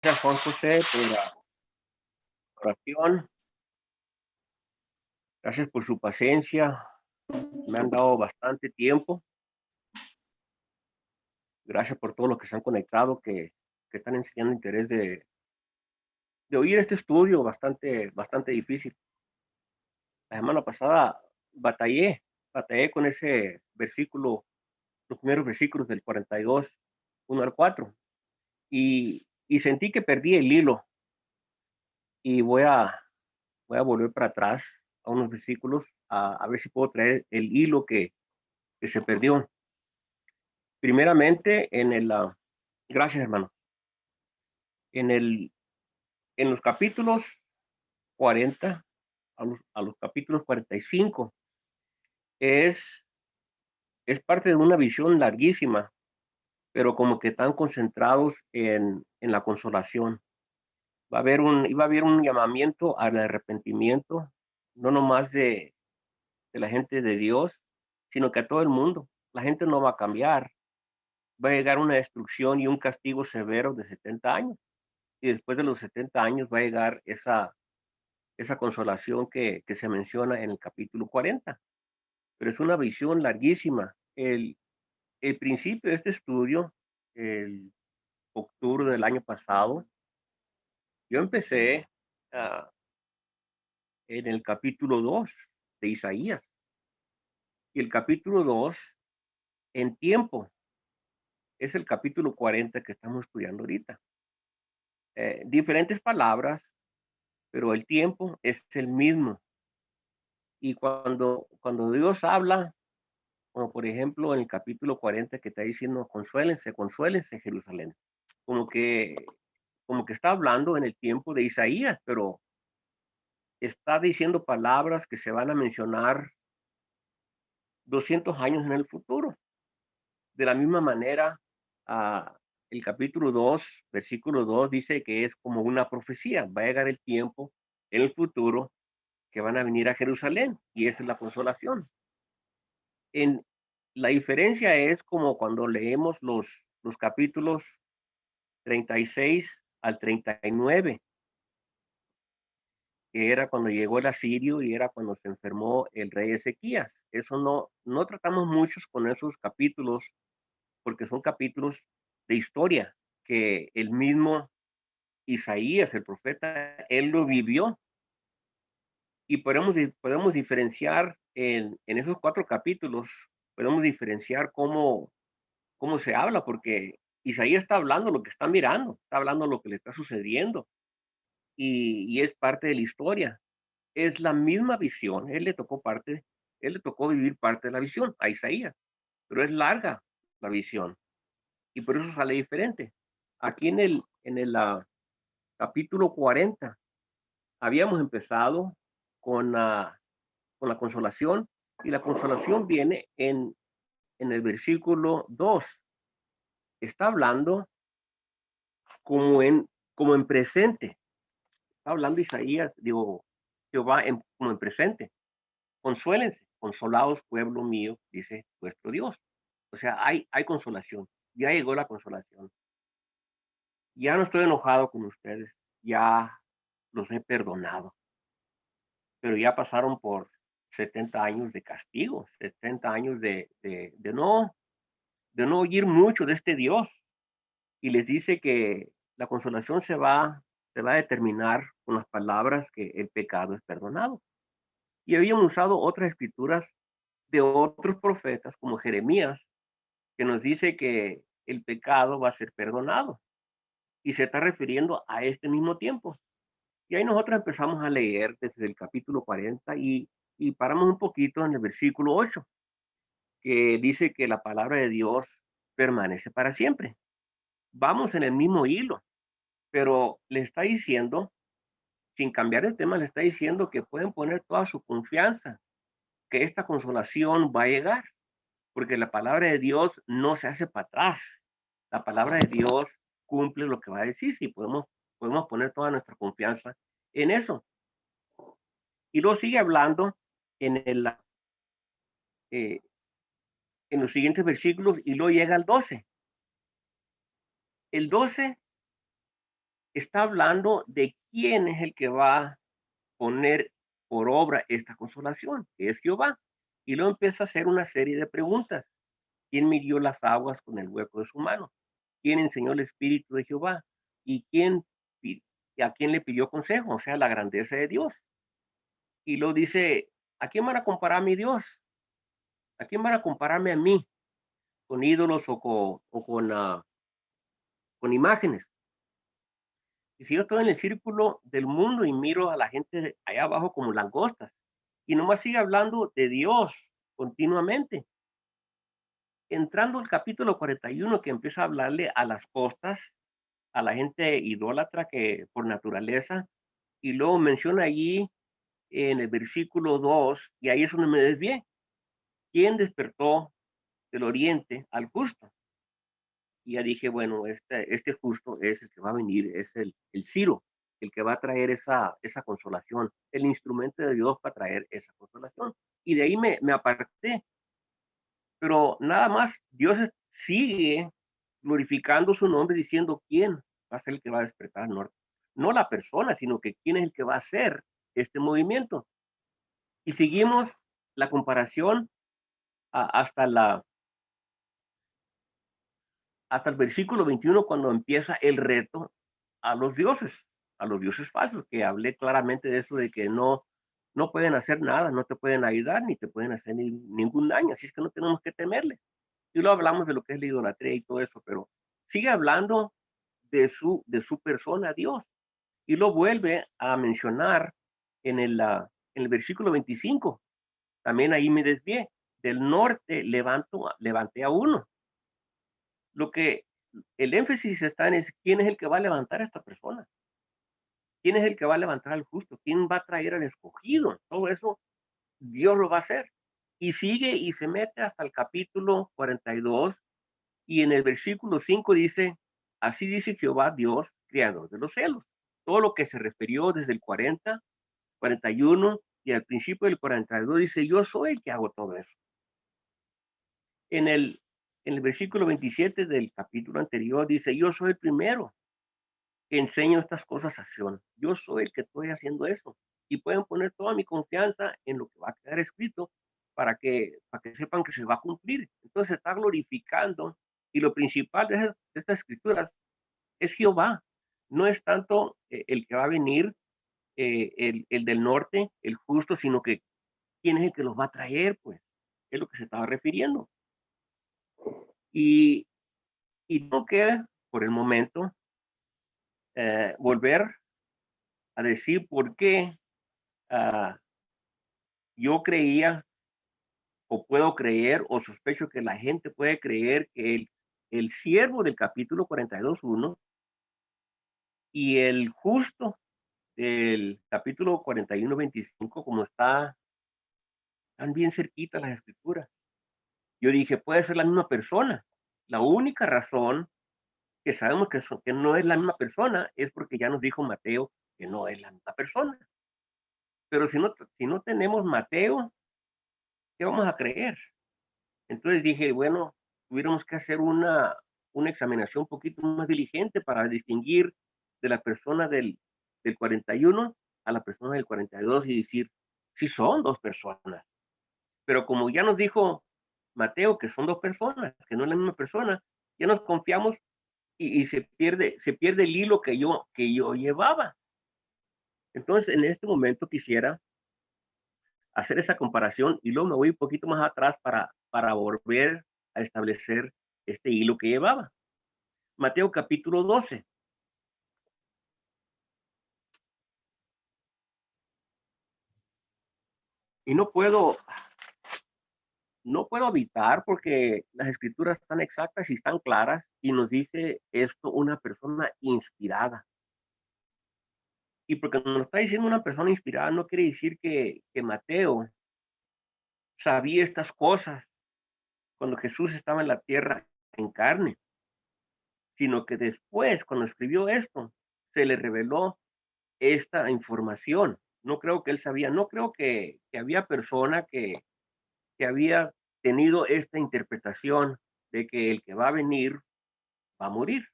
Gracias, Juan José, por la oración. Gracias por su paciencia. Me han dado bastante tiempo. Gracias por todos los que se han conectado, que están enseñando interés de oír este estudio bastante difícil. La semana pasada batallé con ese versículo, los primeros versículos del 42, 1 al 4, y sentí que perdí el hilo y voy a volver para atrás a unos versículos a ver si puedo traer el hilo que se perdió. Primeramente, gracias hermano, en, el, en los capítulos 40 a los capítulos 45, es, es parte de una visión larguísima, pero como que están concentrados en la consolación. Iba a haber un llamamiento al arrepentimiento, no nomás de la gente de Dios, sino que a todo el mundo. La gente no va a cambiar. Va a llegar una destrucción y un castigo severo de 70 años. Y después de los 70 años va a llegar esa consolación que se menciona en el capítulo 40. Pero es una visión larguísima. El principio de este estudio, el octubre del año pasado, yo empecé uh, en el capítulo 2 de Isaías. Y el capítulo 2 en tiempo, es el capítulo 40 que estamos estudiando ahorita. Diferentes palabras, pero el tiempo es el mismo. Y cuando Dios habla, como por ejemplo en el capítulo 40 que está diciendo, consuélense, consuélense Jerusalén, como que, como que está hablando en el tiempo de Isaías, pero está diciendo palabras que se van a mencionar 200 años en el futuro. De la misma manera, uh, el capítulo 2, versículo 2 dice que es como una profecía, va a llegar el tiempo en el futuro que van a venir a Jerusalén, y esa es la consolación. En, la diferencia es como cuando leemos los capítulos 36 al 39, que era cuando llegó el asirio y era cuando se enfermó el rey Ezequías. Eso no tratamos muchos con esos capítulos, porque son capítulos de historia, que el mismo Isaías, el profeta, él lo vivió. Y podemos diferenciar en esos 4 capítulos, podemos diferenciar cómo se habla, porque Isaías está hablando lo que está mirando, está hablando lo que le está sucediendo, y es parte de la historia. Es la misma visión, él le tocó vivir parte de la visión a Isaías, pero es larga la visión, y por eso sale diferente. Aquí en el capítulo 40 habíamos empezado con con la consolación, y la consolación viene en el versículo 2. Está hablando como como en presente. Está hablando Isaías, digo, Jehová como en presente. Consuélense, consolados, pueblo mío, dice vuestro Dios. O sea, hay consolación. Ya llegó la consolación. Ya no estoy enojado con ustedes. Ya los he perdonado. Pero ya pasaron por 70 años de castigo, 70 años de no oír mucho de este Dios. Y les dice que la consolación se va a determinar con las palabras que el pecado es perdonado. Y habíamos usado otras escrituras de otros profetas como Jeremías, que nos dice que el pecado va a ser perdonado, y se está refiriendo a este mismo tiempo. Y ahí nosotros empezamos a leer desde el capítulo 40, y paramos un poquito en el versículo 8, que dice que la palabra de Dios permanece para siempre. Vamos en el mismo hilo, pero le está diciendo, sin cambiar el tema, le está diciendo que pueden poner toda su confianza, que esta consolación va a llegar, porque la palabra de Dios no se hace para atrás. La palabra de Dios cumple lo que va a decir, si podemos poner toda nuestra confianza en eso. Y luego sigue hablando en, eh, en los siguientes versículos, y luego llega al 12. El 12 está hablando de quién es el que va a poner por obra esta consolación, que es Jehová. Y luego empieza a hacer una serie de preguntas. ¿Quién midió las aguas con el hueco de su mano? ¿Quién enseñó el espíritu de Jehová? ¿Y y a quién le pidió consejo? O sea, la grandeza de Dios. Y luego dice, ¿a quién van a comparar a mi Dios? ¿A quién van a compararme a mí? ¿Con ídolos con imágenes? Y si yo estoy en el círculo del mundo y miro a la gente allá abajo como langostas, y nomás sigue hablando de Dios continuamente. Entrando al capítulo 41, que empieza a hablarle a las costas, a la gente idólatra que por naturaleza, y luego menciona allí en el versículo 2, y ahí es donde me desvié, ¿quién despertó del oriente al justo? Y ya dije, bueno, este justo es el que va a venir, es el Ciro, el que va a traer esa consolación, el instrumento de Dios para traer esa consolación. Y de ahí me aparté, pero nada más, Dios sigue glorificando su nombre diciendo quién va a ser el que va a despertar al norte. No la persona, sino que quién es el que va a hacer este movimiento. Y seguimos la comparación hasta hasta el versículo 21, cuando empieza el reto a a los dioses falsos, que hablé claramente de eso, de que no pueden hacer nada, no te pueden ayudar, ni te pueden hacer ningún daño, así es que no tenemos que temerle. Y luego hablamos de lo que es la idolatría y todo eso, pero sigue hablando de su persona, Dios, y lo vuelve a mencionar en el versículo 25. También ahí me desvié. Del norte levanté a uno. Lo que el énfasis está en es quién es el que va a levantar a esta persona, quién es el que va a levantar al justo, quién va a traer al escogido. Todo eso Dios lo va a hacer. Y sigue y se mete hasta el capítulo 42 y en el versículo 5 dice, así dice Jehová Dios, creador de los cielos. Todo lo que se refirió desde el 40, 41 y al principio del 42 dice, yo soy el que hago todo eso. En en el versículo 27 del capítulo anterior dice, yo soy el primero que enseño estas cosas a Sion. Yo soy el que estoy haciendo eso. Y pueden poner toda mi confianza en lo que va a quedar escrito para que sepan que se va a cumplir. Entonces está glorificando y lo principal de estas escrituras es Jehová. No es tanto el que va a venir, el del norte, el justo, sino que quién es el que los va a traer, pues. Es lo que se estaba refiriendo. Y, y no queda por el momento volver a decir por qué yo creía o puedo creer o sospecho que la gente puede creer que el siervo del capítulo 42.1 y el justo del capítulo 41.25, como están bien cerquita las escrituras. Yo dije, puede ser la misma persona. La única razón que sabemos que no es la misma persona es porque ya nos dijo Mateo que no es la misma persona. Pero si no tenemos Mateo, ¿qué vamos a creer? Entonces dije, bueno, tuviéramos que hacer una examinación un poquito más diligente para distinguir de la persona del 41 a la persona del 42 y decir, sí son dos personas. Pero como ya nos dijo Mateo que son dos personas, que no es la misma persona, ya nos confiamos y se pierde el hilo que yo llevaba. Entonces, en este momento quisiera hacer esa comparación y luego me voy un poquito más atrás para volver a establecer este hilo que llevaba. Mateo capítulo 12. Y no puedo evitar porque las escrituras están exactas y están claras y nos dice esto una persona inspirada. Y porque nos está diciendo una persona inspirada no quiere decir que Mateo sabía estas cosas cuando Jesús estaba en la tierra en carne, sino que después, cuando escribió esto, se le reveló esta información. No creo que él sabía, no creo que había persona que había tenido esta interpretación de que el que va a venir va a morir.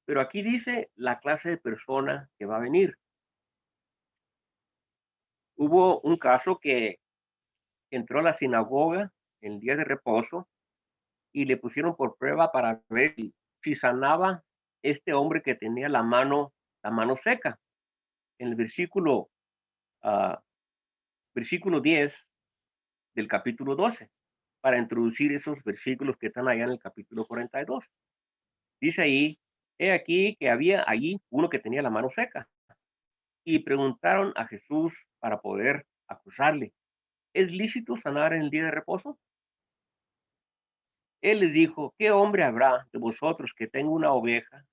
Pero aquí dice la clase de persona que va a venir. Hubo un caso que entró a la sinagoga el día de reposo y le pusieron por prueba para ver si sanaba este hombre que tenía la mano seca. En el ah, versículo 10 del capítulo 12, para introducir esos versículos que están allá en el capítulo 42. Dice ahí, he aquí que había allí uno que tenía la mano seca y preguntaron a Jesús para poder acusarle, ¿es lícito sanar en el día de reposo? Él les dijo, ¿qué hombre habrá de vosotros que tenga una oveja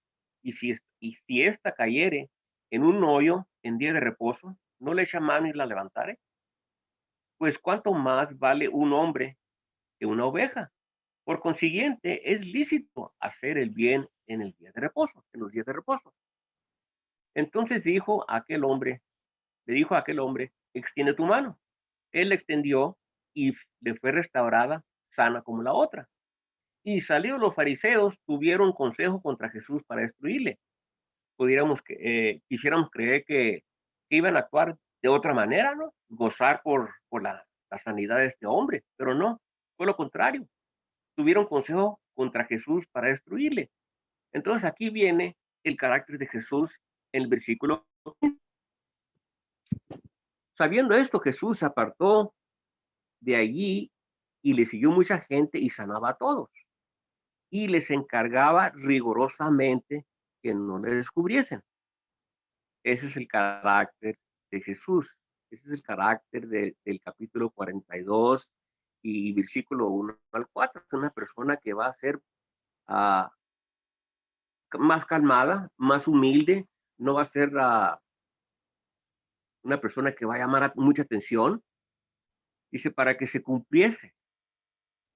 y si ésta cayere en un hoyo en día de reposo, no le echa mano y la levantare? Pues cuánto más vale un hombre que una oveja. Por consiguiente, es lícito hacer el bien en el día de reposo, en los días de reposo. Entonces le dijo a aquel hombre, extiende tu mano. Él la extendió y le fue restaurada sana como la otra. Y salidos los fariseos, tuvieron consejo contra Jesús para destruirle. Quisiéramos creer que iban a actuar de otra manera, ¿no? Gozar por la sanidad de este hombre, pero no, fue lo contrario. Tuvieron consejo contra Jesús para destruirle. Entonces aquí viene el carácter de Jesús en el versículo. Sabiendo esto, Jesús se apartó de allí y le siguió mucha gente y sanaba a todos. Y les encargaba rigurosamente que no le descubriesen. Ese es el carácter de Jesús. Ese es el carácter del capítulo 42 y versículo 1 al 4. Es una persona que va a ser uh, más calmada, más humilde, no va a ser una persona que va a llamar mucha atención. Dice, para que se cumpliese.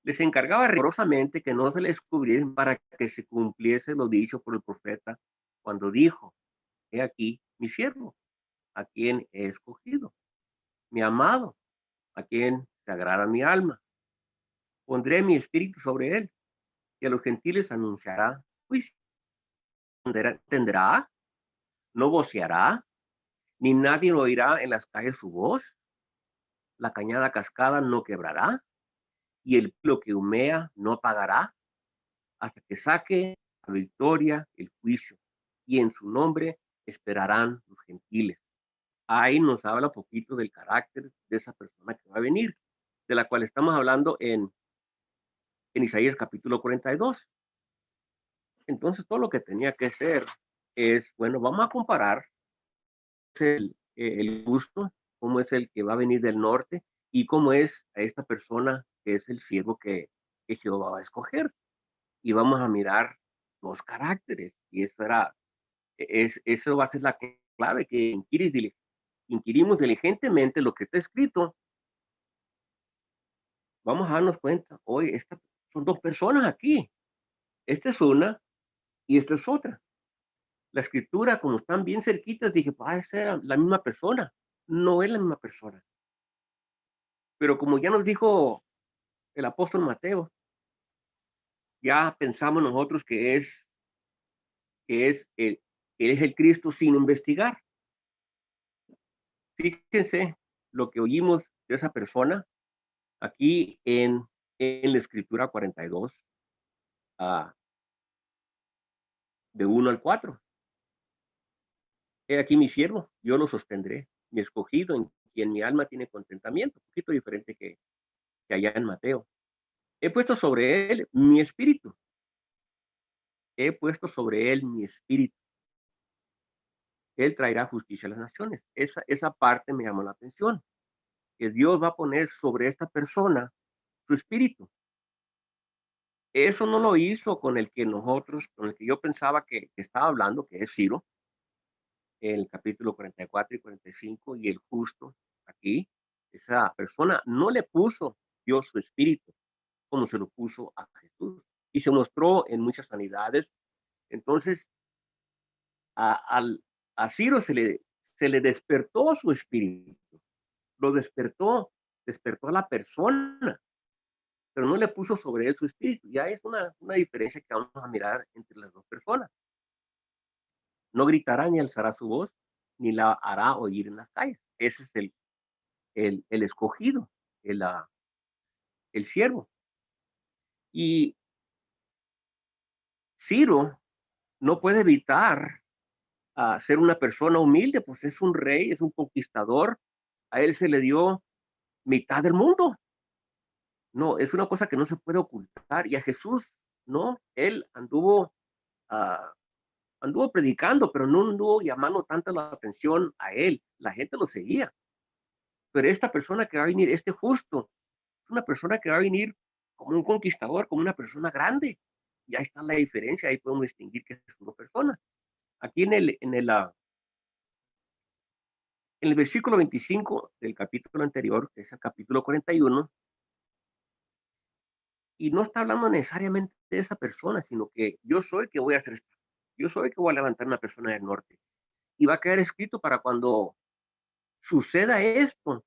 Les encargaba rigurosamente que no se les descubriesen para que se cumpliese lo dicho por el profeta cuando dijo, he aquí mi siervo, a quien he escogido, mi amado, a quien se agrada mi alma. Pondré mi espíritu sobre él y a los gentiles anunciará juicio. Tendrá, no voceará, ni nadie oirá en las calles su voz. La cañada cascada no quebrará y el pilo que humea no apagará hasta que saque a victoria el juicio y en su nombre esperarán los gentiles. Ahí nos habla un poquito del carácter de esa persona que va a venir, de la cual estamos hablando en Isaías capítulo 42. Entonces todo lo que tenía que ser es, bueno, vamos a comparar el justo, cómo es el que va a venir del norte y cómo es a esta persona que es el siervo que Jehová va a escoger. Y vamos a mirar dos caracteres. Y eso va a ser la clave, que inquirimos diligentemente lo que está escrito. Vamos a darnos cuenta, hoy son dos personas aquí. Esta es una y esta es otra. La escritura, como están bien cerquitas, dije, esta es la misma persona. No es la misma persona. Pero como ya nos dijo el apóstol Mateo, ya pensamos nosotros que es el Cristo sin investigar. Fíjense lo que oímos de esa persona aquí en la escritura 42, de 1 al 4. He aquí mi siervo, yo lo sostendré, mi escogido, en quien mi alma tiene contentamiento, un poquito diferente que allá en Mateo. He puesto sobre él mi espíritu, he puesto sobre él mi espíritu. Él traerá justicia a las naciones. Esa parte me llamó la atención, que Dios va a poner sobre esta persona su espíritu. Eso no lo hizo con el que yo pensaba que estaba hablando, que es Ciro, en el capítulo 44 y 45, y el justo aquí. Esa persona no le puso Dios su espíritu, como se lo puso a Jesús, y se mostró en muchas sanidades. Entonces, a, a Ciro se le despertó su espíritu, lo despertó a la persona, pero no le puso sobre él su espíritu. Ya es una diferencia que vamos a mirar entre las dos personas. No gritará ni alzará su voz, ni la hará oír en las calles. Ese es el escogido, el siervo. Y Ciro no puede evitar ser una persona humilde, pues es un rey, es un conquistador. A él se le dio mitad del mundo. No, es una cosa que no se puede ocultar. Y a Jesús, no, él ah, anduvo predicando, pero no anduvo llamando tanta la atención a él. La gente lo seguía. Pero esta persona que va a venir, este justo, es una persona que va a venir como un conquistador, como una persona grande. Ya está la diferencia, ahí podemos distinguir que son dos personas. Aquí en el versículo 25 del capítulo anterior, que es el capítulo 41, y no está hablando necesariamente de esa persona, sino que yo soy el que voy a hacer esto. Yo soy el que voy a levantar una persona del norte. Y va a quedar escrito para cuando suceda esto,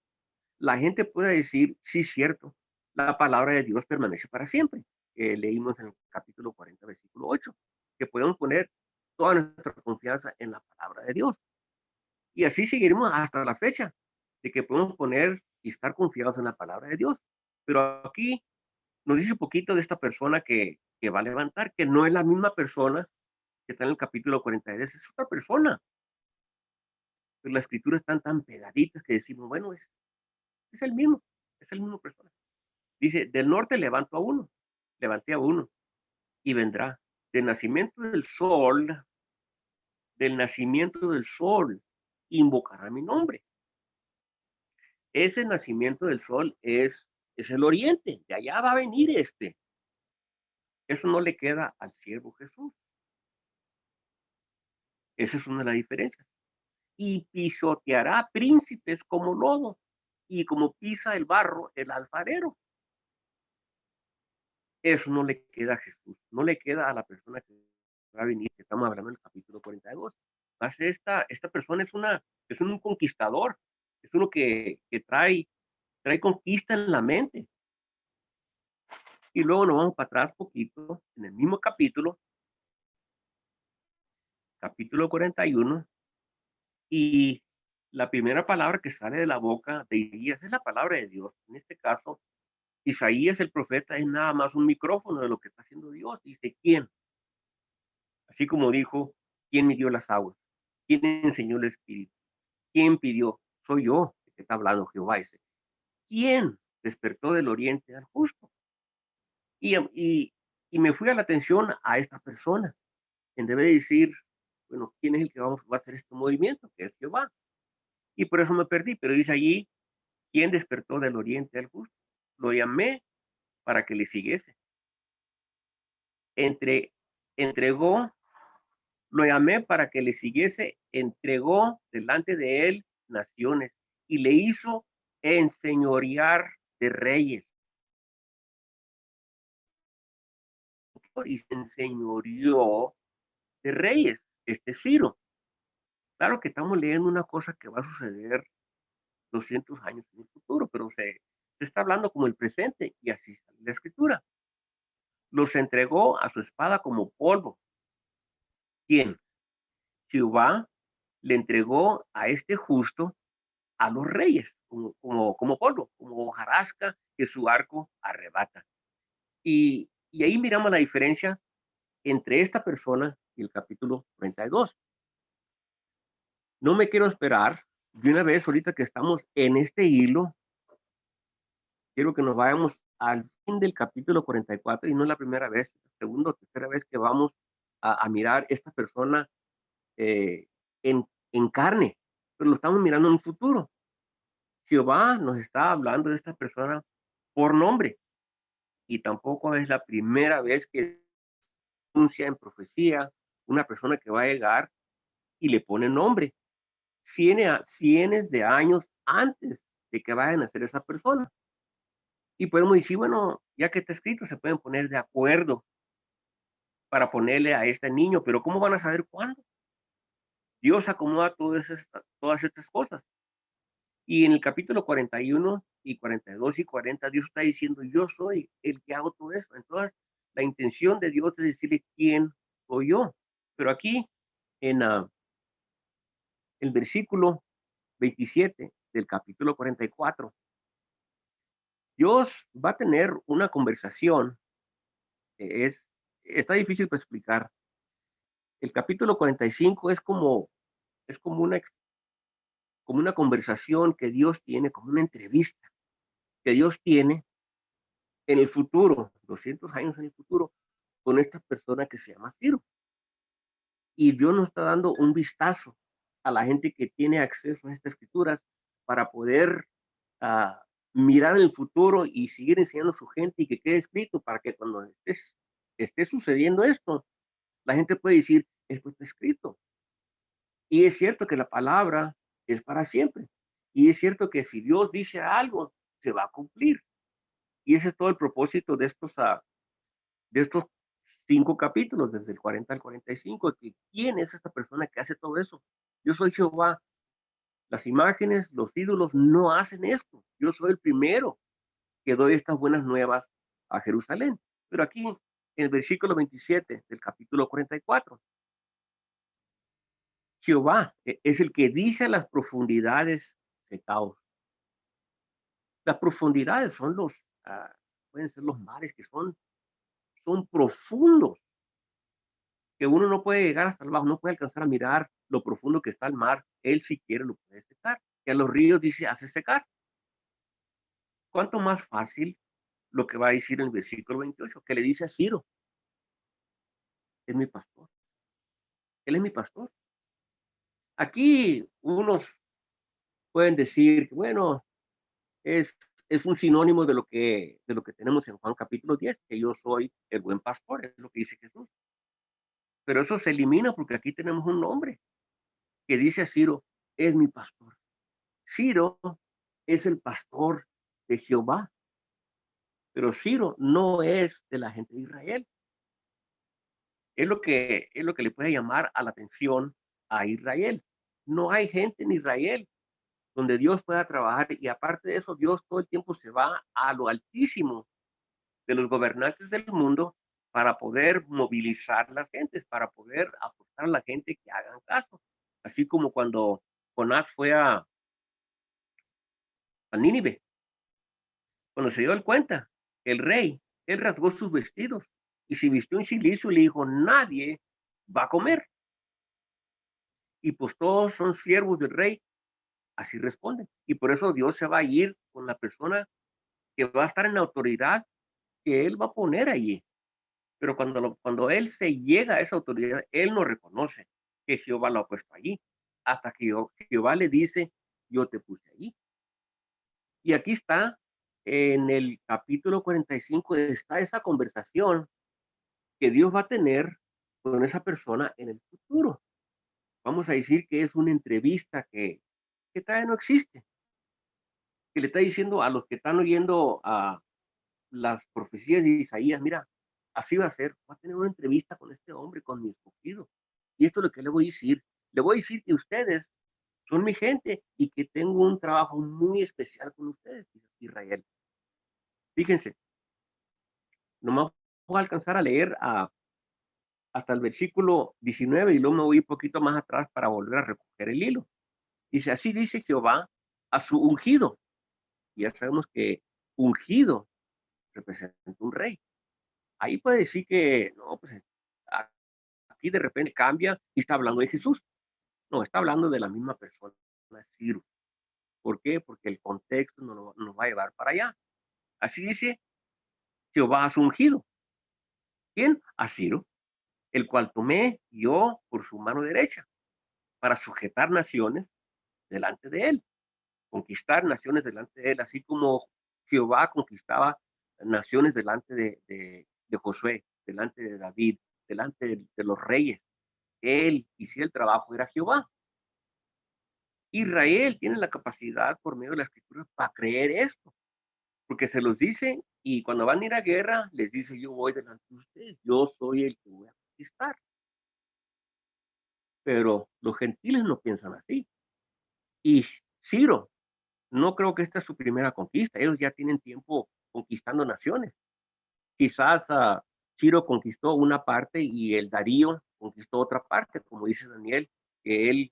la gente pueda decir, sí, cierto, la palabra de Dios permanece para siempre. Leímos en el capítulo 40, versículo 8, que podemos poner toda nuestra confianza en la palabra de Dios. Y así seguiremos hasta la fecha, de que podemos poner y estar confiados en la palabra de Dios. Pero aquí nos dice un poquito de esta persona que va a levantar, que no es la misma persona que está en el capítulo 43, es otra persona. Pero las escrituras están tan pegaditas que decimos, bueno, es es el mismo persona. Dice, del norte levanto a uno, levanté a uno, y vendrá. Del nacimiento del nacimiento del sol, invocará mi nombre. Ese nacimiento del sol es el oriente, de allá va a venir este. Eso no le queda al siervo Jesús. Esa es una de las diferencias. Y pisoteará príncipes como lodo, y como pisa el barro el alfarero. Eso no le queda a Jesús, no le queda a la persona que va a venir, que estamos hablando del capítulo 42. Más esta persona es un conquistador, es uno que trae conquista en la mente. Y luego nos vamos para atrás poquito, en el mismo capítulo 41, y la primera palabra que sale de la boca de Isaías es la palabra de Dios. En este caso, Isaías el profeta es nada más un micrófono de lo que está haciendo Dios. Dice, ¿quién? Así como dijo, ¿quién midió las aguas? ¿Quién enseñó el Espíritu? ¿Quién pidió? Soy yo, el que está hablando Jehová. Dice, ¿quién despertó del oriente al justo? Y, y, y me fui a la atención a esta persona, quien debe decir, bueno, ¿quién es el que va a hacer este movimiento? Que es Jehová. Y por eso me perdí, pero dice allí, ¿quién despertó del oriente al justo? Lo llamé para que le siguiese. Entre, entregó Lo llamé para que le siguiese, entregó delante de él naciones y le hizo enseñorear de reyes. Y se enseñoreó de reyes, este Ciro. Claro que estamos leyendo una cosa que va a suceder 200 años en el futuro, pero se está hablando como el presente y así está la escritura. Los entregó a su espada como polvo. ¿Quién? Jehová le entregó a este justo a los reyes, como polvo, como hojarasca que su arco arrebata. Y ahí miramos la diferencia entre esta persona y el capítulo 32. No me quiero esperar, de una vez ahorita que estamos en este hilo, quiero que nos vayamos al fin del capítulo 44 y no es la primera vez, segunda o tercera vez que vamos a mirar esta persona eh, en carne, pero lo estamos mirando en un futuro. Jehová nos está hablando de esta persona por nombre y tampoco es la primera vez que anuncia en profecía una persona que va a llegar y le pone nombre. Cienes de años antes de que vayan a ser esa persona. Y podemos decir, bueno, ya que está escrito, se pueden poner de acuerdo para ponerle a este niño, pero ¿cómo van a saber cuándo? Dios acomoda todas estas cosas. Y en el capítulo 41 y 42 y 40, Dios está diciendo, yo soy el que hago todo esto. Entonces, la intención de Dios es decirle quién soy yo. Pero aquí, en el versículo 27 del capítulo 44. Dios va a tener una conversación, está difícil para explicar. El capítulo 45 es como una conversación que Dios tiene, como una entrevista que Dios tiene en el futuro, 200 años en el futuro, con esta persona que se llama Ciro. Y Dios nos está dando un vistazo a la gente que tiene acceso a estas escrituras para poder mirar el futuro y seguir enseñando a su gente y que quede escrito para que cuando esté sucediendo esto, la gente puede decir, esto está escrito. Y es cierto que la palabra es para siempre. Y es cierto que si Dios dice algo, se va a cumplir. Y ese es todo el propósito de estos 5 capítulos, desde el 40 al 45, que quién es esta persona que hace todo eso. Yo soy Jehová. Las imágenes, los ídolos no hacen esto. Yo soy el primero que doy estas buenas nuevas a Jerusalén. Pero aquí, en el versículo 27 del capítulo 44, Jehová es el que dice a las profundidades de caos. Las profundidades son pueden ser los mares que son profundos, que uno no puede llegar hasta abajo, no puede alcanzar a mirar lo profundo que está el mar. Él si quiere lo puede secar. Y a los ríos dice, hace secar. ¿Cuánto más fácil lo que va a decir en el versículo 28, que le dice a Ciro, es mi pastor, él es mi pastor? Aquí unos pueden decir, bueno, es, es un sinónimo de lo que tenemos en Juan capítulo 10, que yo soy el buen pastor, es lo que dice Jesús. Pero eso se elimina porque aquí tenemos un nombre que dice a Ciro, es mi pastor. Ciro es el pastor de Jehová, pero Ciro no es de la gente de Israel. Es lo que le puede llamar a la atención a Israel. No hay gente en Israel donde Dios pueda trabajar y aparte de eso, Dios todo el tiempo se va a lo altísimo de los gobernantes del mundo para poder movilizar las gentes, para poder apostar a la gente que hagan caso. Así como cuando Jonás fue a Nínive, cuando se dio cuenta, el rey, él rasgó sus vestidos y se vistió en silicio y le dijo, nadie va a comer. Y pues todos son siervos del rey, así responden. Y por eso Dios se va a ir con la persona que va a estar en la autoridad que él va a poner allí. Pero cuando él se llega a esa autoridad, él no reconoce que Jehová lo ha puesto allí, hasta que Jehová le dice, yo te puse allí. Y aquí está, en el capítulo 45, está esa conversación que Dios va a tener con esa persona en el futuro. Vamos a decir que es una entrevista que todavía no existe, que le está diciendo a los que están oyendo a las profecías de Isaías, mira, así va a ser, va a tener una entrevista con este hombre, con mi escogido. Y esto es lo que le voy a decir. Le voy a decir que ustedes son mi gente y que tengo un trabajo muy especial con ustedes, Israel. Fíjense, nomás voy a alcanzar a leer hasta el versículo 19 y luego me voy un poquito más atrás para volver a recoger el hilo. Dice, así dice Jehová a su ungido. Y ya sabemos que ungido representa un rey. Ahí puede decir que, no, pues aquí de repente cambia y está hablando de Jesús. No, está hablando de la misma persona, Ciro. ¿Por qué? Porque el contexto nos va a llevar para allá. Así dice Jehová a su ungido. ¿Quién? A Ciro, el cual tomé yo por su mano derecha para sujetar naciones delante de él, conquistar naciones delante de él, así como Jehová conquistaba naciones delante de Josué, delante de David, delante de los reyes. Él hacía el trabajo, era Jehová. Israel tiene la capacidad por medio de la escritura para creer esto, porque se los dice y cuando van a ir a guerra les dice yo voy delante de ustedes, yo soy el que voy a conquistar. Pero los gentiles no piensan así. Y Ciro, no creo que esta es su primera conquista, ellos ya tienen tiempo conquistando naciones. Quizás Ciro conquistó una parte y el Darío conquistó otra parte, como dice Daniel, que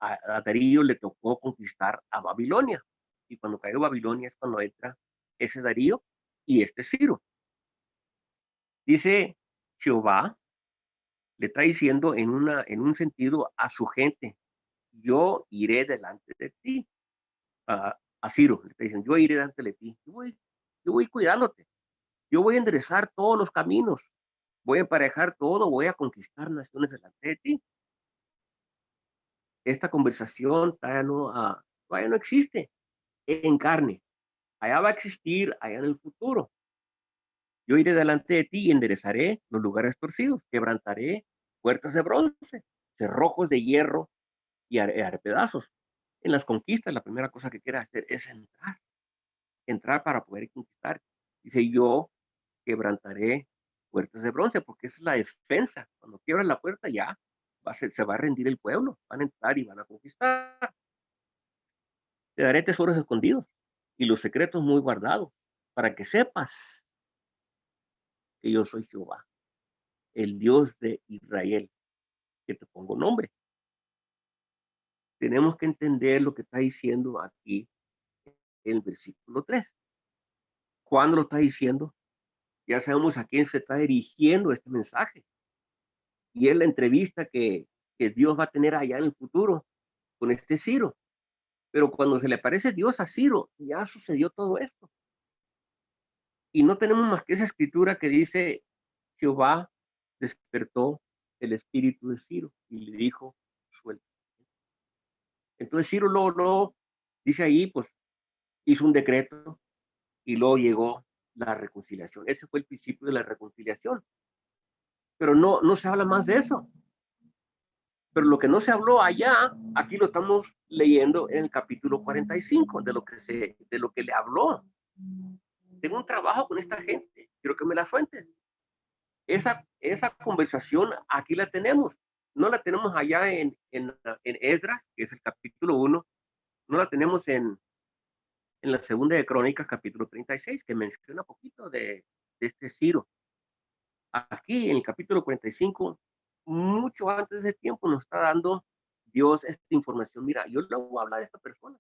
a Darío le tocó conquistar a Babilonia. Y cuando cayó Babilonia es cuando entra ese Darío y este Ciro. Dice Jehová, le está diciendo en un sentido a su gente, yo iré delante de ti. A Ciro, le está diciendo, yo iré delante de ti, yo voy cuidándote, yo voy a enderezar todos los caminos, voy a emparejar todo, voy a conquistar naciones delante de ti. Esta conversación todavía no existe en carne, allá va a existir allá en el futuro. Yo iré delante de ti y enderezaré los lugares torcidos, quebrantaré puertas de bronce, cerrojos de hierro y haré pedazos. En las conquistas, la primera cosa que quiere hacer es entrar para poder conquistar. Dice, yo quebrantaré puertas de bronce, porque esa es la defensa. Cuando quiebran la puerta ya se va a rendir el pueblo, van a entrar y van a conquistar. Te daré tesoros escondidos y los secretos muy guardados, para que sepas que yo soy Jehová, el Dios de Israel, que te pongo nombre. Tenemos que entender lo que está diciendo aquí en el versículo 3. ¿Cuándo lo está diciendo? Ya sabemos a quién se está dirigiendo este mensaje. Y es la entrevista que Dios va a tener allá en el futuro con este Ciro. Pero cuando se le aparece Dios a Ciro, ya sucedió todo esto. Y no tenemos más que esa escritura que dice, Jehová despertó el espíritu de Ciro y le dijo, suelta. Entonces Ciro luego dice ahí, pues hizo un decreto y luego llegó la reconciliación. Ese fue el principio de la reconciliación. Pero no se habla más de eso. Pero lo que no se habló allá, aquí lo estamos leyendo en el capítulo 45, de lo que le habló. Tengo un trabajo con esta gente, quiero que me la suelten. Esa conversación aquí la tenemos. No la tenemos allá en Esdras, que es el capítulo 1, no la tenemos en la segunda de Crónicas, capítulo 36, que menciona un poquito de este Ciro. Aquí en el capítulo 45, mucho antes de tiempo nos está dando Dios esta información. Mira, yo le voy a hablar a esta persona,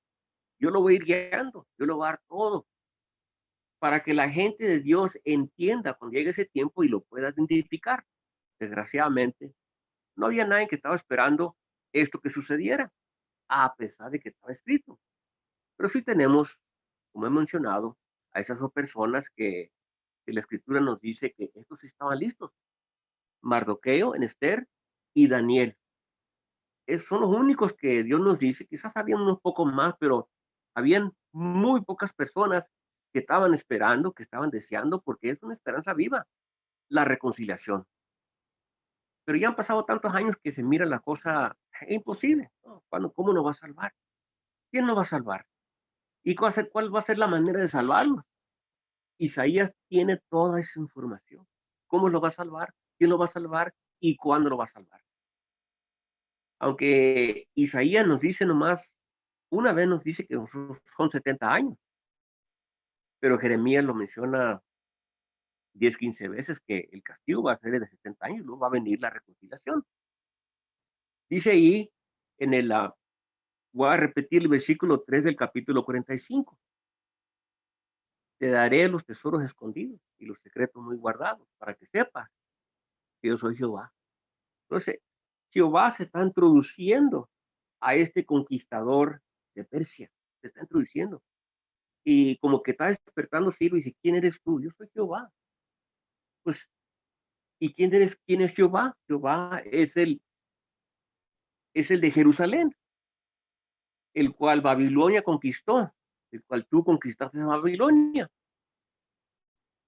yo lo voy a ir guiando, yo le voy a dar todo para que la gente de Dios entienda cuando llegue ese tiempo y lo pueda identificar. Desgraciadamente, no había nadie que estaba esperando esto que sucediera, a pesar de que estaba escrito. Pero sí tenemos, como he mencionado, a esas dos personas que la escritura nos dice que estos sí estaban listos. Mardoqueo en Esther y Daniel. Son los únicos que Dios nos dice, quizás habían unos pocos más, pero habían muy pocas personas que estaban esperando, que estaban deseando, porque es una esperanza viva, la reconciliación. Pero ya han pasado tantos años que se mira la cosa imposible, ¿no? ¿Cómo nos va a salvar? ¿Quién nos va a salvar? ¿Y cuál va a ser la manera de salvarnos? Isaías tiene toda esa información. ¿Cómo lo va a salvar? ¿Quién lo va a salvar? ¿Y cuándo lo va a salvar? Aunque Isaías nos dice nomás, una vez nos dice que son 70 años, pero Jeremías lo menciona 10, 15 veces que el castigo va a ser de 70 años, luego va a venir la reconciliación. Dice ahí, voy a repetir el versículo 3 del capítulo 45. Te daré los tesoros escondidos y los secretos muy guardados, para que sepas que yo soy Jehová. Entonces, Jehová se está introduciendo a este conquistador de Persia, se está introduciendo. Y como que está despertando Ciro y dice, ¿quién eres tú? Yo soy Jehová. Pues, ¿y quién es Jehová? Jehová es el de Jerusalén, el cual Babilonia conquistó, el cual tú conquistaste a Babilonia.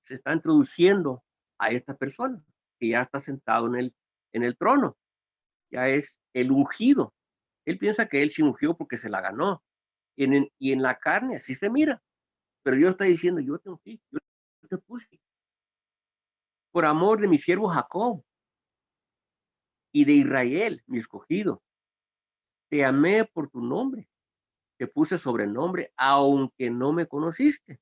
Se está introduciendo a esta persona que ya está sentado en el trono, ya es el ungido. Él piensa que él se ungió porque se la ganó. Y en la carne así se mira. Pero Dios está diciendo, yo te ungí, yo te puse. Por amor de mi siervo Jacob y de Israel, mi escogido. Te amé por tu nombre. Te puse sobrenombre, aunque no me conociste.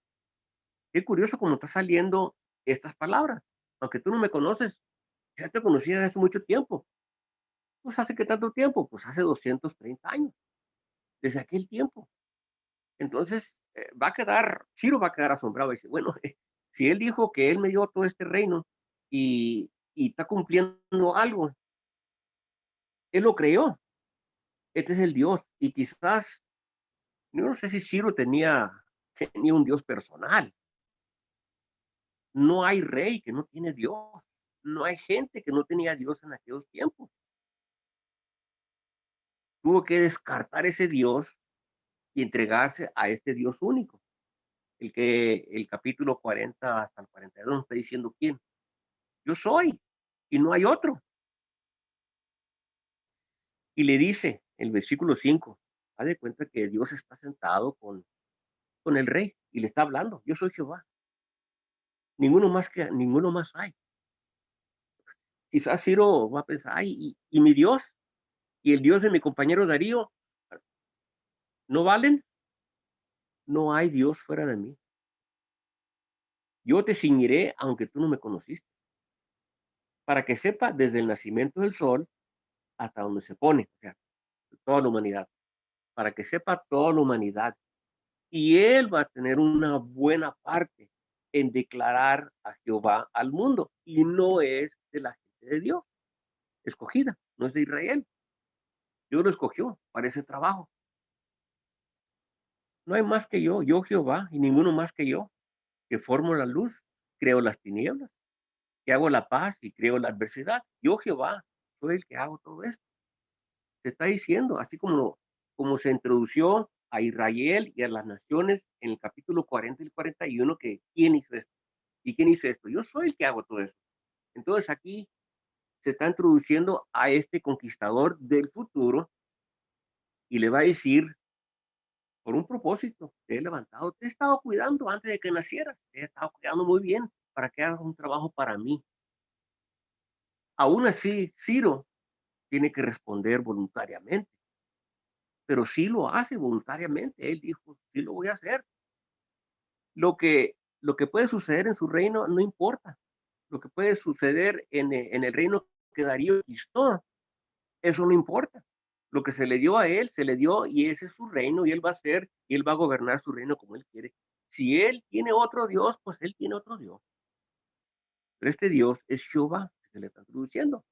Qué curioso cómo está saliendo estas palabras. Aunque tú no me conoces, Ya te conocía desde hace mucho tiempo. Pues hace qué tanto tiempo, pues hace 230 años, desde aquel tiempo. Entonces, Ciro va a quedar asombrado y dice, bueno, si él dijo que él me dio todo este reino y está cumpliendo algo, él lo creyó, este es el Dios. Y quizás, yo no sé si Ciro tenía un Dios personal. No hay rey que no tiene Dios. No hay gente que no tenía Dios en aquellos tiempos. Tuvo que descartar ese Dios y entregarse a este Dios único. El capítulo 40 hasta el 42 nos está diciendo quién. Yo soy y no hay otro. Y le dice el versículo 5, haz de cuenta que Dios está sentado con el rey y le está hablando. Yo soy Jehová. Ninguno más hay. Quizás Ciro va a pensar, ay, y mi Dios y el Dios de mi compañero Darío, ¿no valen? No hay Dios fuera de mí. Yo te ciñiré aunque tú no me conociste, para que sepa desde el nacimiento del sol hasta donde se pone, o sea, toda la humanidad, para que sepa toda la humanidad. Y él va a tener una buena parte en declarar a Jehová al mundo, y no es de la gente de Dios, escogida, no es de Israel. Dios lo escogió para ese trabajo. No hay más que yo Jehová, y ninguno más que yo, que formo la luz, creo las tinieblas, que hago la paz y creo la adversidad. Yo Jehová soy el que hago todo esto. Se está diciendo, así como se introdució a Israel y a las naciones en el capítulo 40 y 41, que quién hizo esto. ¿Y quién hizo esto? Yo soy el que hago todo esto. Entonces aquí se está introduciendo a este conquistador del futuro y le va a decir, por un propósito, te he levantado, te he estado cuidando antes de que nacieras, te he estado cuidando muy bien para que hagas un trabajo para mí. Aún así, Ciro tiene que responder voluntariamente, pero sí lo hace voluntariamente. Él dijo, sí lo voy a hacer. Lo que puede suceder en su reino no importa. Lo que puede suceder en el reino que Darío conquistó, eso no importa. Lo que se le dio a él, se le dio y ese es su reino y él va a ser, y él va a gobernar su reino como él quiere. Si él tiene otro Dios, pues él tiene otro Dios. Pero este Dios es Jehová, que se le está introduciendo.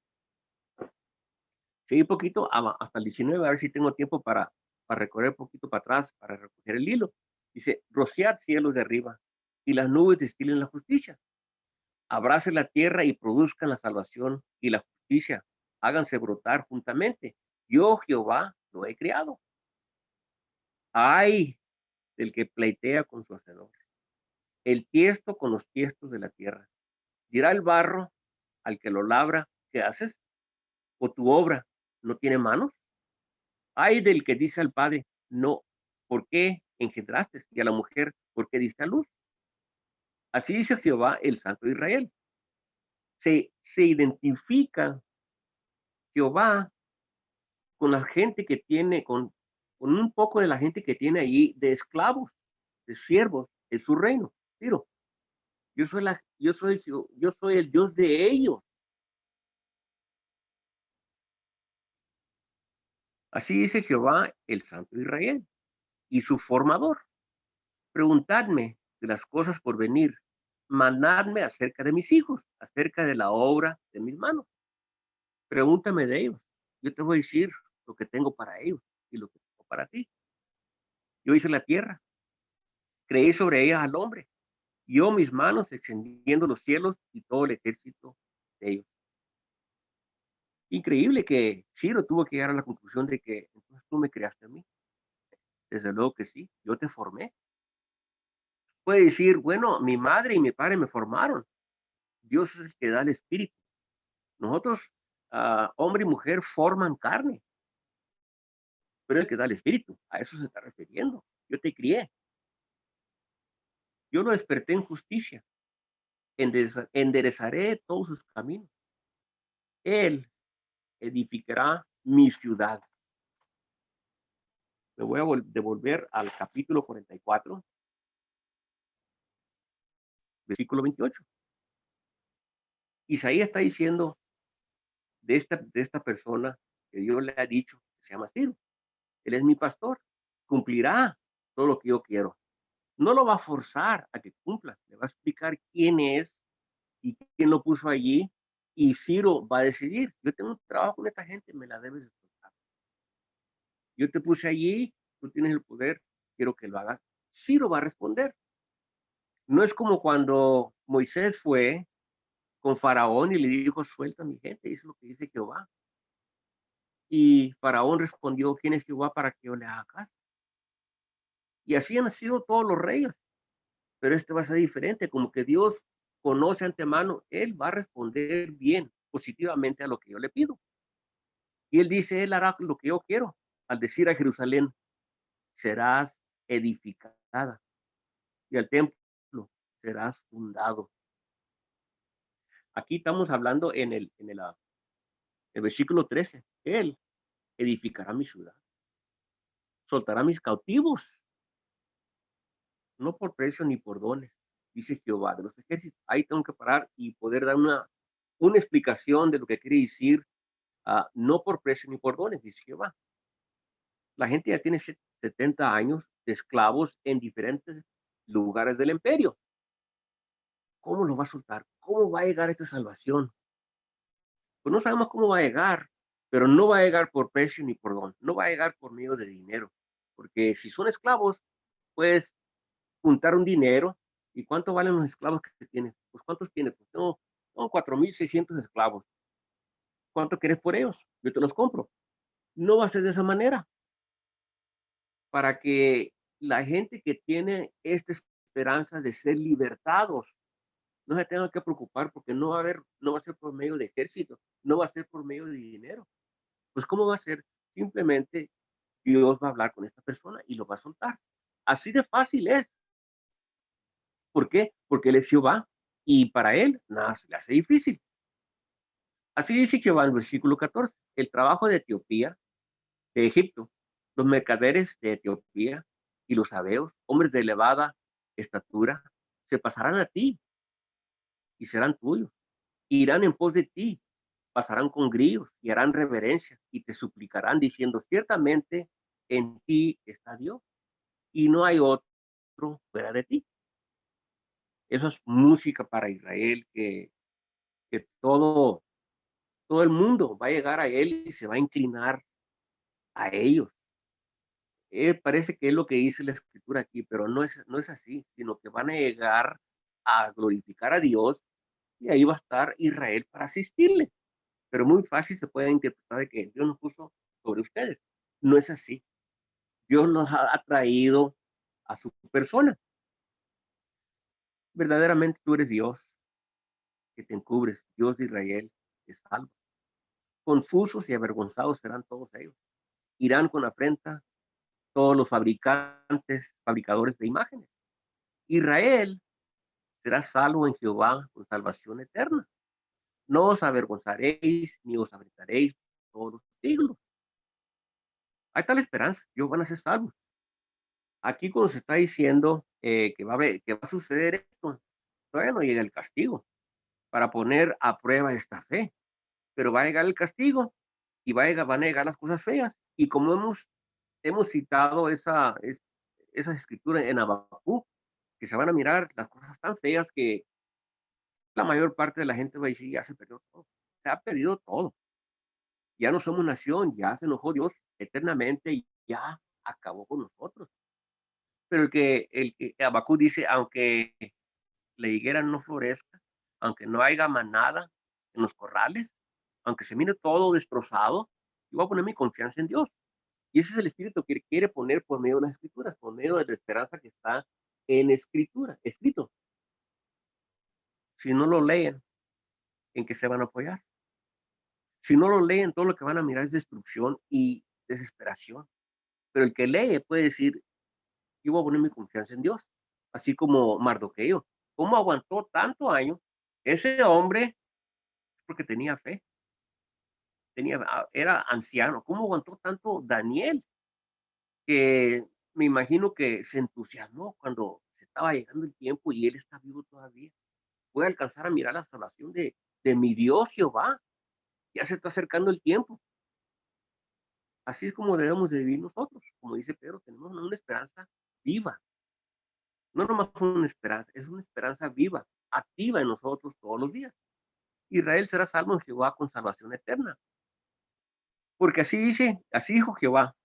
Seguí poquito hasta el 19, a ver si tengo tiempo para recorrer un poquito para atrás, para recoger el hilo. Dice, rociad cielos de arriba y las nubes destilen la justicia. Abrace la tierra y produzcan la salvación y la justicia. Háganse brotar juntamente. Yo, Jehová, lo he creado. Ay del que pleitea con su hacedor. El tiesto con los tiestos de la tierra. Dirá el barro al que lo labra, ¿qué haces? ¿O tu obra no tiene manos? Ay del que dice al padre, no, ¿por qué engendraste? Y a la mujer, ¿por qué diste a luz? Así dice Jehová, el Santo de Israel. Se identifica Jehová con la gente que tiene, con un poco de la gente que tiene ahí de esclavos, de siervos en su reino. Pero yo soy el Dios de ellos. Así dice Jehová, el Santo de Israel, y su formador. Preguntadme de las cosas por venir. Mandadme acerca de mis hijos, acerca de la obra de mis manos. Pregúntame de ellos. Yo te voy a decir lo que tengo para ellos y lo que tengo para ti. Yo hice la tierra, creí sobre ella al hombre. Yo mis manos extendiendo los cielos y todo el ejército de ellos. Increíble que Ciro tuvo que llegar a la conclusión de que entonces tú me creaste a mí. Desde luego que sí, yo te formé. Puede decir, bueno, mi madre y mi padre me formaron. Dios es el que da el espíritu. Nosotros, hombre y mujer, forman carne, pero es el que da el espíritu. A eso se está refiriendo. Yo te crié. Yo lo desperté en justicia. Enderezaré todos sus caminos. Él edificará mi ciudad. Me voy a devolver al capítulo 44, versículo 28. Isaías está diciendo, de esta persona que Dios le ha dicho, que se llama Ciro. Él es mi pastor, cumplirá todo lo que yo quiero. No lo va a forzar a que cumpla, le va a explicar quién es y quién lo puso allí, y Ciro va a decidir, yo tengo un trabajo con esta gente, me la debes de soltar. Yo te puse allí, tú tienes el poder, quiero que lo hagas. Ciro va a responder. No es como cuando Moisés fue con Faraón y le dijo, suelta a mi gente, eso es lo que dice Jehová. Y Faraón respondió, ¿quién es Jehová para que yo le haga caso? Y así han sido todos los reyes, pero este va a ser diferente, como que Dios conoce antemano, él va a responder bien, positivamente a lo que yo le pido. Y él dice, él hará lo que yo quiero, al decir a Jerusalén, serás edificada, y al templo serás fundado. Aquí estamos hablando el versículo 13, él edificará mi ciudad, soltará mis cautivos, no por precio ni por dones, dice Jehová de los ejércitos. Ahí tengo que parar y poder dar una explicación de lo que quiere decir, no por precio ni por dones, dice Jehová. La gente ya tiene 70 años de esclavos en diferentes lugares del imperio. ¿Cómo lo va a soltar? ¿Cómo va a llegar esta salvación? Pues no sabemos cómo va a llegar, pero no va a llegar por precio ni por don, no va a llegar por medio de dinero, porque si son esclavos, puedes juntar un dinero. ¿Y cuánto valen los esclavos que tienes? Pues ¿cuántos tienes? Pues tengo 4,600 esclavos. ¿Cuánto quieres por ellos? Yo te los compro. No va a ser de esa manera, para que la gente que tiene esta esperanza de ser libertados no se tenga que preocupar, porque no va a ser por medio de ejército, no va a ser por medio de dinero. Pues ¿cómo va a ser? Simplemente Dios va a hablar con esta persona y lo va a soltar. Así de fácil es. ¿Por qué? Porque él es Jehová y para él nada se le hace difícil. Así dice Jehová en el versículo 14. El trabajo de Etiopía, de Egipto, los mercaderes de Etiopía y los sabeos, hombres de elevada estatura, se pasarán a ti y serán tuyos. Irán en pos de ti, pasarán con grillos y harán reverencia y te suplicarán diciendo, ciertamente en ti está Dios y no hay otro fuera de ti. Eso es música para Israel, que todo el mundo va a llegar a él y se va a inclinar a ellos. Parece que es lo que dice la escritura aquí, pero no es así, sino que van a llegar a glorificar a Dios y ahí va a estar Israel para asistirle. Pero muy fácil se puede interpretar de que Dios nos puso sobre ustedes. No es así. Dios nos ha atraído a su persona. Verdaderamente tú eres Dios que te encubres, Dios de Israel, te salva. Confusos y avergonzados serán todos ellos. Irán con afrenta todos los fabricadores de imágenes. Israel será salvo en Jehová con salvación eterna. No os avergonzaréis ni os afrentaréis todos los siglos. Hay tal esperanza, Dios van a ser salvos. Aquí cuando se está diciendo que va a suceder esto, todavía no llega el castigo para poner a prueba esta fe, pero va a llegar el castigo y van a llegar las cosas feas. Y como hemos citado esa escritura en Habacuc, que se van a mirar las cosas tan feas que la mayor parte de la gente va a decir, ya se perdió todo, se ha perdido todo, ya no somos nación, ya se enojó Dios eternamente y ya acabó con nosotros. Pero el que Habacuc dice, aunque la higuera no florezca, aunque no haya manada en los corrales, aunque se mire todo destrozado, yo voy a poner mi confianza en Dios. Y ese es el espíritu que quiere poner por medio de las escrituras, por medio de la esperanza que está en escritura, escrito. Si no lo leen, ¿en qué se van a apoyar? Si no lo leen, todo lo que van a mirar es destrucción y desesperación. Pero el que lee puede decir, yo voy a poner mi confianza en Dios. Así como Mardoqueo. ¿Cómo aguantó tanto año? Ese hombre, porque tenía fe, era anciano. ¿Cómo aguantó tanto Daniel? Que me imagino que se entusiasmó cuando se estaba llegando el tiempo y él está vivo todavía. Voy a alcanzar a mirar la salvación de mi Dios Jehová. Ya se está acercando el tiempo. Así es como debemos de vivir nosotros. Como dice Pedro, tenemos una esperanza viva. No nomás una esperanza, es una esperanza viva, activa en nosotros todos los días. Israel será salvo en Jehová con salvación eterna. Porque así dice, así dijo Jehová,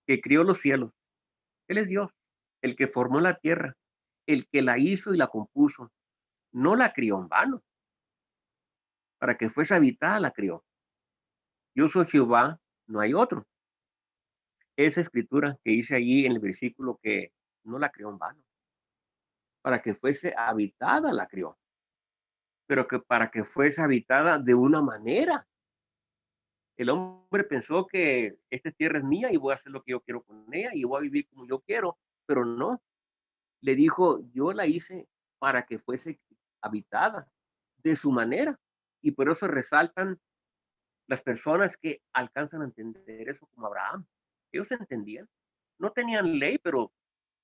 que crió los cielos. Él es Dios, el que formó la tierra, el que la hizo y la compuso. No la crió en vano, para que fuese habitada la crió. Yo soy Jehová, no hay otro. Esa escritura que dice allí en el versículo que no la crió en vano, para que fuese habitada la crió, pero que para que fuese habitada de una manera. El hombre pensó que esta tierra es mía y voy a hacer lo que yo quiero con ella y voy a vivir como yo quiero, pero no. Le dijo, yo la hice para que fuese habitada de su manera. Y por eso resaltan las personas que alcanzan a entender eso como Abraham. Ellos entendían. No tenían ley, pero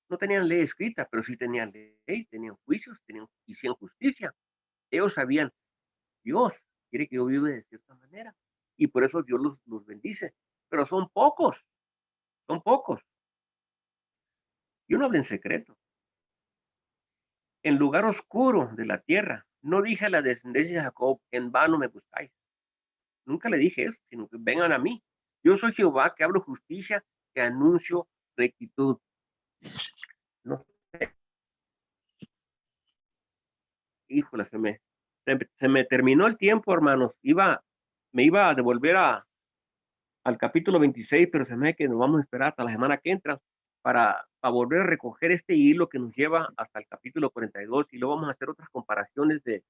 no tenían ley escrita, pero sí tenían ley, tenían juicios, hicieron justicia. Ellos sabían, Dios quiere que yo viva de cierta manera. Y por eso Dios los bendice. Pero son pocos, son pocos. Yo no hablo en secreto. En lugar oscuro de la tierra, no dije a la descendencia de Jacob, en vano me buscáis. Nunca le dije eso, sino que vengan a mí. Yo soy Jehová que hablo justicia, que anuncio rectitud. No sé, híjole, se me terminó el tiempo, hermanos. Me iba a devolver al capítulo 26, pero se me ve que nos vamos a esperar hasta la semana que entra para volver a recoger este hilo que nos lleva hasta el capítulo 42 y luego vamos a hacer otras comparaciones de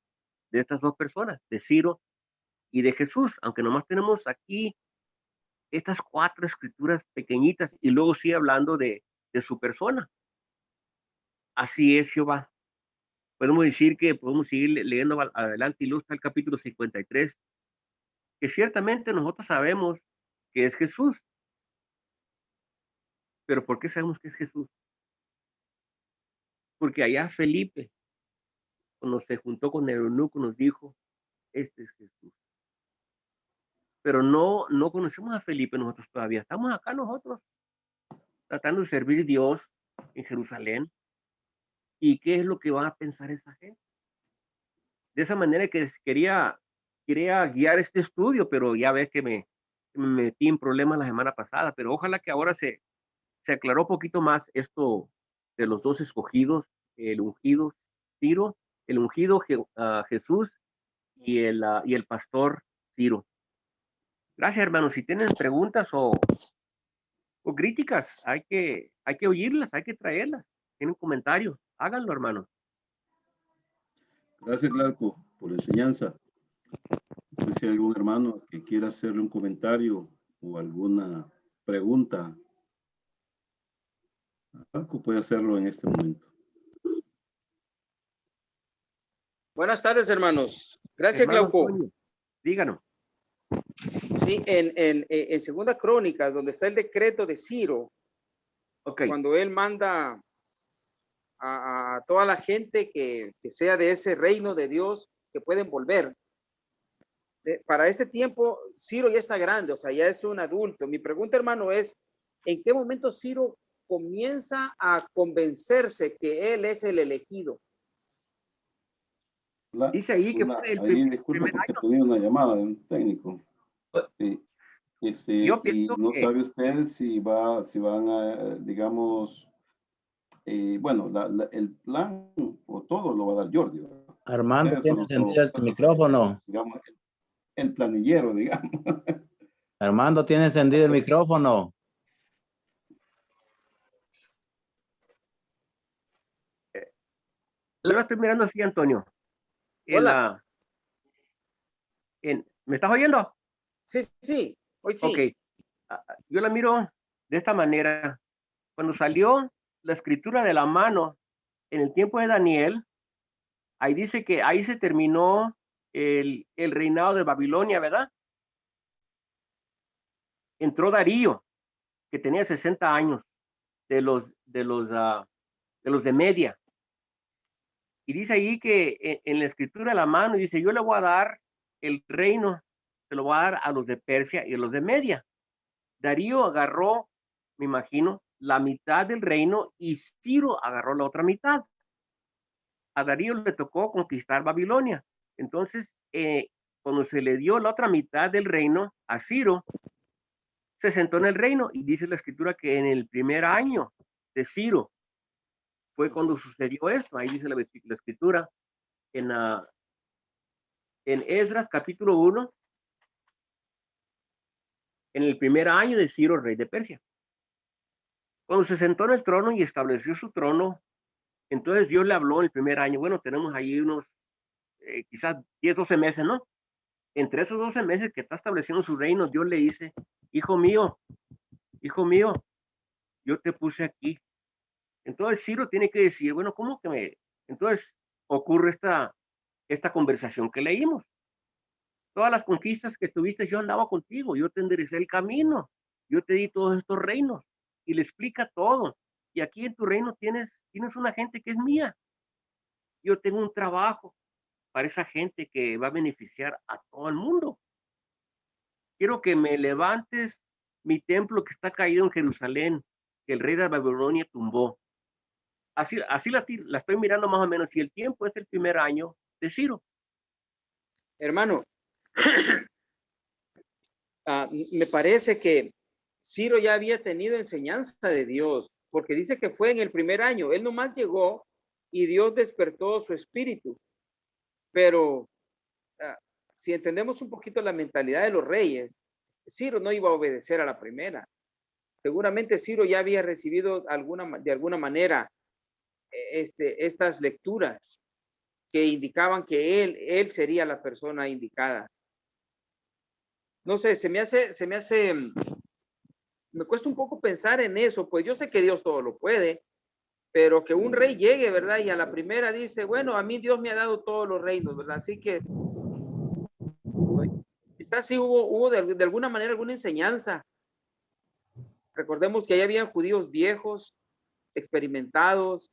estas dos personas, de Ciro y de Jesús, aunque nomás tenemos aquí estas cuatro escrituras pequeñitas y luego sigue hablando de su persona. Así es Jehová. Podemos decir que podemos seguir leyendo adelante y luego está el capítulo 53, que ciertamente nosotros sabemos que es Jesús, pero ¿por qué sabemos que es Jesús? Porque allá Felipe, cuando se juntó con el eunuco, nos dijo, este es Jesús. Pero no conocemos a Felipe nosotros todavía. Estamos acá nosotros tratando de servir a Dios en Jerusalén. ¿Y qué es lo que van a pensar esa gente? De esa manera que quería guiar este estudio, pero ya ves que me metí en problemas la semana pasada, pero ojalá que ahora se aclaró un poquito más esto de los dos escogidos, el ungido Ciro, el ungido Jesús y el pastor Ciro. Gracias, hermanos. Si tienen preguntas o críticas, hay que oírlas, hay que traerlas. Tienen comentarios, háganlo, hermanos. Gracias, Glauco, por la enseñanza. No sé si hay algún hermano que quiera hacerle un comentario o alguna pregunta. Glauco puede hacerlo en este momento. Buenas tardes, hermanos. Gracias, Hermano Glauco. Antonio, díganos. Sí, en Segunda Crónicas, donde está el decreto de Ciro, Okay. cuando él manda a toda la gente que sea de ese reino de Dios, que pueden volver. Para este tiempo, Ciro ya está grande, o sea, ya es un adulto. Mi pregunta, hermano, es, ¿en qué momento Ciro comienza a convencerse que él es el elegido? Dice ahí que fue ahí disculpe porque tenía una llamada de un técnico. Sí, yo y pienso no que sabe usted si van a, digamos, bueno, el plan o todo lo va a dar Jordi, ¿verdad? Armando Ustedes tiene encendido el solo, micrófono. digamos, el planillero, digamos. Armando tiene encendido el micrófono. yo la estoy mirando así, Antonio. Hola. ¿Me estás oyendo? Sí, sí, hoy sí. Ok. Yo la miro de esta manera. Cuando salió la escritura de la mano en el tiempo de Daniel, ahí dice que ahí se terminó el reinado de Babilonia, ¿verdad? Entró Darío, que tenía 60 años, de los de Media. Y dice ahí que en la escritura de la mano, dice, yo le voy a dar el reino se lo va a dar a los de Persia y a los de Media. Darío agarró, me imagino, la mitad del reino y Ciro agarró la otra mitad. A Darío le tocó conquistar Babilonia. Entonces, cuando se le dio la otra mitad del reino a Ciro, se sentó en el reino y dice la escritura que en el primer año de Ciro fue cuando sucedió esto. Ahí dice la escritura en, en Esdras capítulo 1, en el primer año de Ciro, rey de Persia. Cuando se sentó en el trono y estableció su trono, entonces Dios le habló en el primer año. Bueno, tenemos ahí unos quizás 10, 12 meses, ¿no? Entre esos 12 meses que está estableciendo su reino, Dios le dice, hijo mío, yo te puse aquí. Entonces Ciro tiene que decir, bueno, ¿cómo que me...? Entonces ocurre esta conversación que leímos. Todas las conquistas que tuviste, yo andaba contigo, yo te enderecé el camino, yo te di todos estos reinos, y le explica todo. Y aquí en tu reino tienes una gente que es mía. Yo tengo un trabajo para esa gente que va a beneficiar a todo el mundo. Quiero que me levantes mi templo que está caído en Jerusalén, que el rey de Babilonia tumbó. Así la estoy mirando más o menos, y el tiempo es el primer año de Ciro. Hermano, me parece que Ciro ya había tenido enseñanza de Dios, porque dice que fue en el primer año. Él nomás llegó y Dios despertó su espíritu. Pero si entendemos un poquito la mentalidad de los reyes, Ciro no iba a obedecer a la primera. Seguramente Ciro ya había recibido de alguna manera estas lecturas que indicaban que él sería la persona indicada. No sé, me cuesta un poco pensar en eso, pues yo sé que Dios todo lo puede, pero que un rey llegue, ¿verdad? Y a la primera dice, bueno, a mí Dios me ha dado todos los reinos, ¿verdad? Así que quizás sí hubo de alguna manera alguna enseñanza. Recordemos que ahí habían judíos viejos, experimentados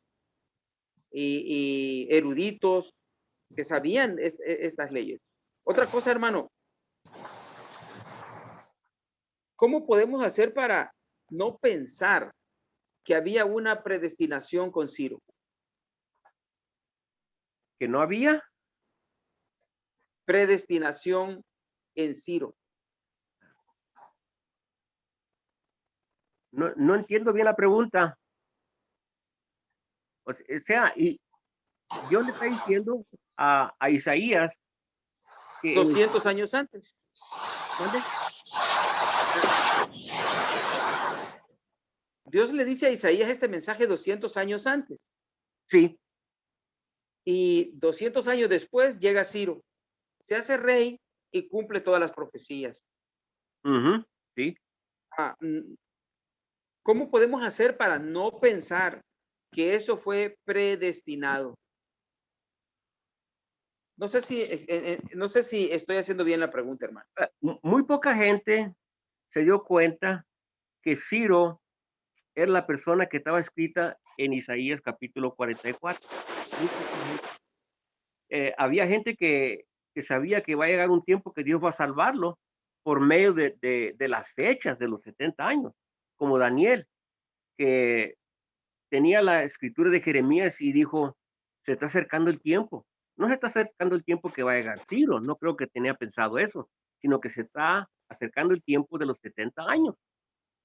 y eruditos que sabían estas leyes. Otra cosa, hermano, ¿cómo podemos hacer para no pensar que había una predestinación con Ciro? Que no había. Predestinación en Ciro. No entiendo bien la pregunta. O sea, y Dios le está diciendo a Isaías que 200 años antes. ¿dónde? Dios le dice a Isaías este mensaje 200 años antes. Sí. Y 200 años después llega Ciro, se hace rey y cumple todas las profecías. Sí. ¿Cómo podemos hacer para no pensar que eso fue predestinado? No sé si estoy haciendo bien la pregunta, hermano. Muy poca gente se dio cuenta que Ciro era la persona que estaba escrita en Isaías capítulo 44. Había gente que sabía que va a llegar un tiempo que Dios va a salvarlo por medio de las fechas de los 70 años, como Daniel, que tenía la escritura de Jeremías y dijo, se está acercando el tiempo. No se está acercando el tiempo que va a llegar Ciro, no creo que tenía pensado eso, sino que se está acercando el tiempo de los 70 años.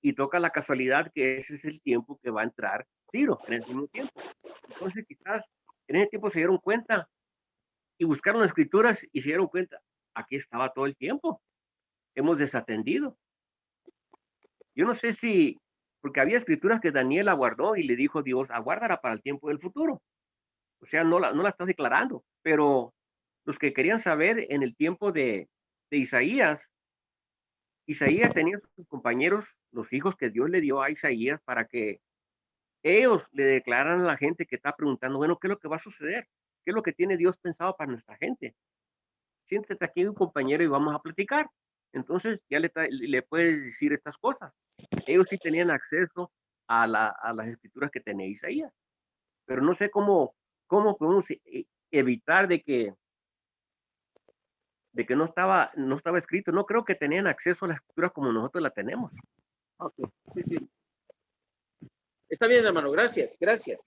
Y toca la casualidad que ese es el tiempo que va a entrar Ciro en el mismo tiempo. Entonces quizás en ese tiempo se dieron cuenta y buscaron las escrituras y se dieron cuenta, aquí estaba todo el tiempo, hemos desatendido. Yo no sé si, porque había escrituras que Daniel aguardó y le dijo Dios, aguárdala para el tiempo del futuro. O sea, no la estás declarando, pero los que querían saber en el tiempo de Isaías tenía sus compañeros, los hijos que Dios le dio a Isaías para que ellos le declararan a la gente que está preguntando, bueno, ¿qué es lo que va a suceder? ¿Qué es lo que tiene Dios pensado para nuestra gente? Siéntate aquí un compañero y vamos a platicar. Entonces ya le puedes decir estas cosas. Ellos sí tenían acceso a las escrituras que tenía Isaías, pero no sé cómo podemos evitar de que de que no estaba escrito. No creo que tenían acceso a la escritura como nosotros la tenemos. Ok, sí, sí. Está bien, hermano, gracias, gracias.